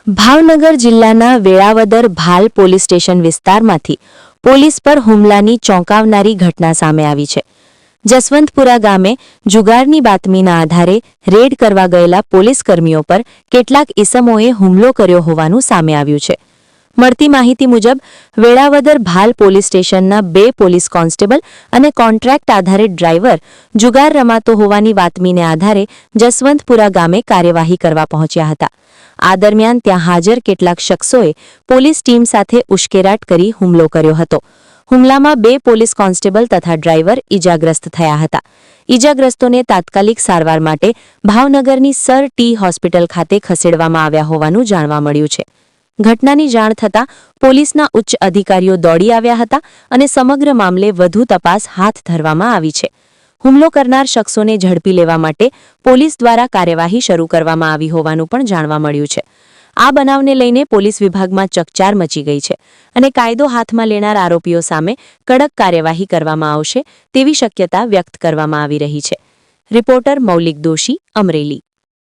ભાવનગર જિલ્લાના વેળાવદર ભાલ police station વિસ્તારમાંથી police પર હુમલાની ચોંકાવનારી ઘટના સામે આવી છે। જસવંતપુરા ગામે જુગારની બાતમીના આધારે રેડ કરવા ગયેલા પોલીસકર્મીઓ પર કેટલાક ઇસમોએ હુમલો કર્યો હોવાનું સામે આવ્યું છે। મળતી માહિતી મુજબ વેળાવદર ભાલ પોલીસ સ્ટેશનના 2 પોલીસ કોન્સ્ટેબલ અને કોન્ટ્રાક્ટ આધારિત ડ્રાઈવર જુગાર રમાતો હોવાની બાતમીને આધારે જસવંતપુરા ગામે કાર્યવાહી કરવા પહોંચ્યા હતા। આ દરમિયાન ત્યાં હાજર કેટલાક શખ્સોએ પોલીસ ટીમ સાથે ઉશ્કેરાટ કરી હુમલો કર્યો હતો। હુમલામાં 2 પોલીસ કોન્સ્ટેબલ તથા ડ્રાઈવર ઇજાગ્રસ્ત થયા હતા। ઇજાગ્રસ્તોને તાત્કાલિક સારવાર માટે ભાવનગરની સર ટી હોસ્પિટલ ખાતે ખસેડવામાં આવ્યા હોવાનું જાણવા મળ્યું છે। ઘટનાની જાણ થતાં પોલીસના ઉચ્ચ અધિકારીઓ દોડી આવ્યા હતા અને સમગ્ર મામલે વધુ તપાસ હાથ ધરવામાં આવી છે। હુમલો કરનાર શખ્સોને ઝડપી લેવા માટે પોલીસ દ્વારા કાર્યવાહી શરૂ કરવામાં આવી હોવાનું પણ જાણવા મળ્યું છે। આ બનાવને લઈને પોલીસ વિભાગમાં ચકચાર મચી ગઈ છે અને કાયદો હાથમાં લેનાર આરોપીઓ સામે કડક કાર્યવાહી કરવામાં આવશે તેવી શક્યતા વ્યક્ત કરવામાં આવી રહી છે। રિપોર્ટર મૌલિક દોશી, અમરેલી।